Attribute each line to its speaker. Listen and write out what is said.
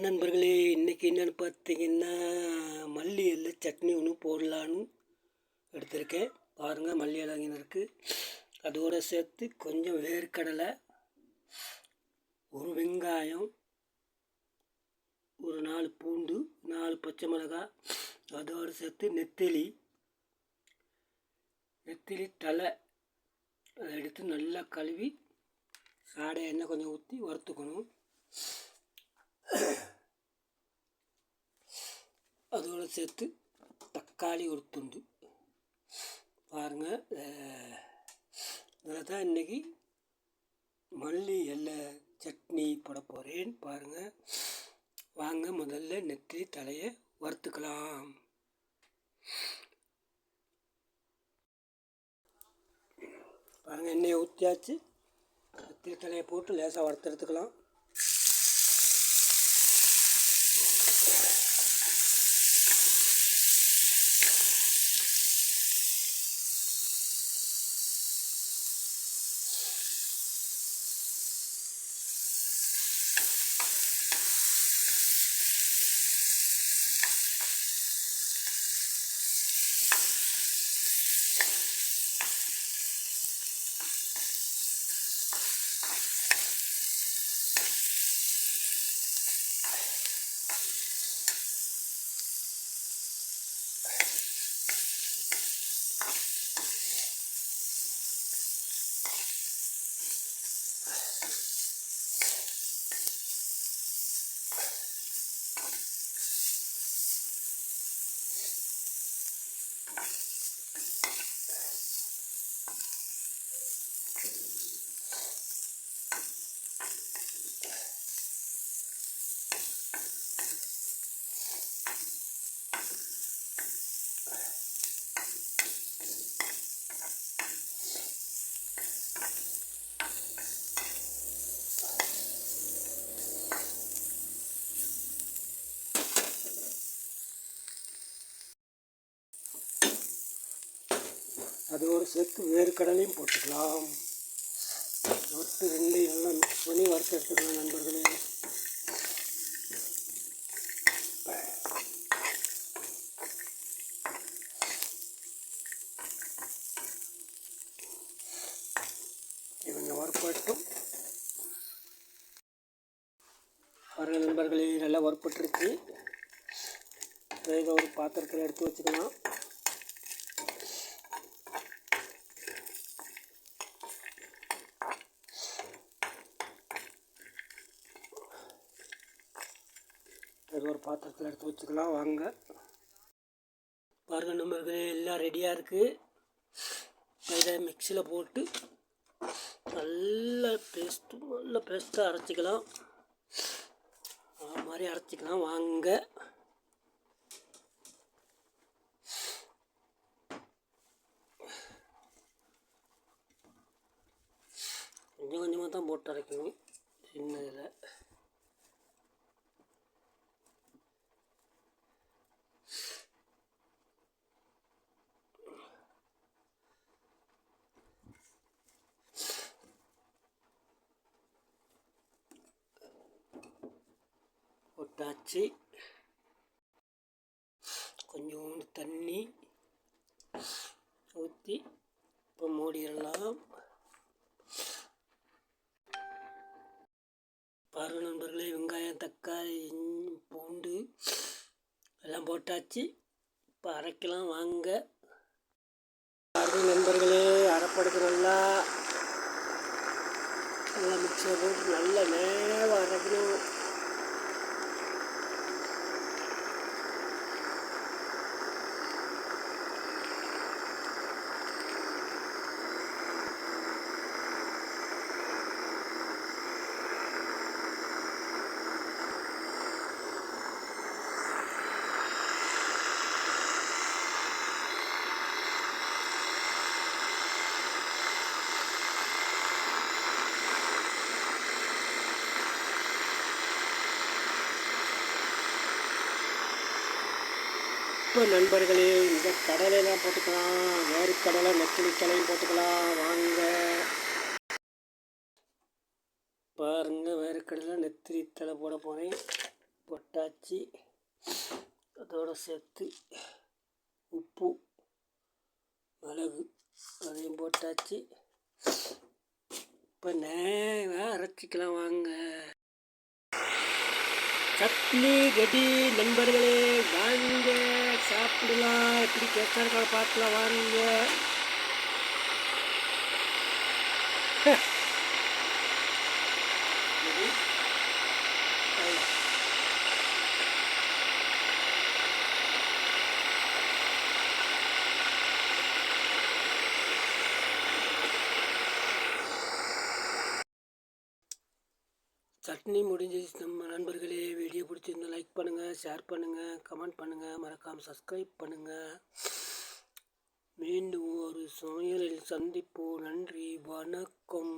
Speaker 1: நண்பர்களே, இன்றைக்கி என்னென்னு பார்த்தீங்கன்னா, மல்லி இலை சட்னி ஒன்று போடலான்னு எடுத்திருக்கேன். பாருங்கள், மல்லி இலை இங்கே இருக்குது. அதோடு சேர்த்து கொஞ்சம் வேர்க்கடலை, ஒரு வெங்காயம், ஒரு 4 பூண்டு, 4 பச்சை மிளகாய், அதோடு சேர்த்து நெத்திலி தலை, அதை எடுத்து நல்லா கழுவி சாடை எண்ணெய் கொஞ்சம் ஊற்றி வறுத்துக்கணும். அதோடு சேர்த்து தக்காளி ஒரு துண்டு. பாருங்கள், இதில் தான் இன்றைக்கி மல்லி இலை சட்னி போட போகிறேன். பாருங்கள், வாங்க முதல்ல நெத்திலி தலையை வறுத்துக்கலாம். பாருங்கள், எண்ணெயை ஊற்றியாச்சு. நெத்திலி தலையை போட்டு லேசாக வறுத்து எடுத்துக்கலாம். அதோடு சேர்த்து வேர்க்கடலையும் போட்டுக்கலாம். போட்டு ரெண்டையும் நல்லா மிக்ஸ் பண்ணி வறுத்து எடுத்துக்கலாம் நண்பர்களே. இவங்க வறுப்பட்டும். பாருங்கள் நண்பர்களே, நல்லா வறுப்பட்டுருச்சு. இதை ஒரு பாத்திரத்தில் எடுத்து வச்சுக்கலாம். இது ஒரு பாத்திரத்தில் எடுத்து வச்சுக்கலாம். வாங்க, பாருங்கள் நண்பர்களே, எல்லாம் ரெடியாக இருக்குது. இதை மிக்சியில் போட்டு நல்ல பேஸ்ட்டாக அரைச்சிக்கலாம். அது மாதிரி அரைச்சிக்கலாம். வாங்க, கொஞ்சம் கொஞ்சமாக தான் போட்டு அரைக்கணும். சின்னதில் போட்டாச்சு. கொஞ்சோண்டு தண்ணி ஊற்றி இப்போ மூடிடலாம். பாருங்கள் நண்பர்களே, வெங்காயம், தக்காளி, பூண்டு எல்லாம் போட்டாச்சு. இப்போ அரைக்கலாம். வாங்க, பாருங்கள் நண்பர்களே, அரைப்படுக்கு நல்லா மிக்சியை போட்டு நல்லா நேரம் அரைக்கணும். இப்போ நண்பர்களே, இந்த கடலையெல்லாம் போட்டுக்கலாம். வேர்க்கடலை, நெத்திலி தலையும் போட்டுக்கலாம். வாங்க, பாருங்கள், வேர்க்கடலை, நெத்திலி தலை போட போகிறேன். போட்டாச்சு. அதோடு சேர்த்து உப்பு, மிளகு அதையும் போட்டாச்சு. இப்போ நேராக அரைச்சிக்கலாம் வாங்க. சட்னி ரெடி நண்பர்களே, வாங்க சாப்பிடலாம். எப்படி டேஸ்டாக பார்க்கலாம் வாங்க. சட்னி முடிஞ்சிச்சு நம்ம நண்பர்களே. வீடியோ பிடிச்சிருந்தா லைக் பண்ணுங்கள், ஷேர் பண்ணுங்கள், கமெண்ட் பண்ணுங்கள், மறக்காமல் சப்ஸ்கிரைப் பண்ணுங்கள். மீண்டும் ஒரு சமையலில் சந்திப்போம். நன்றி, வணக்கம்.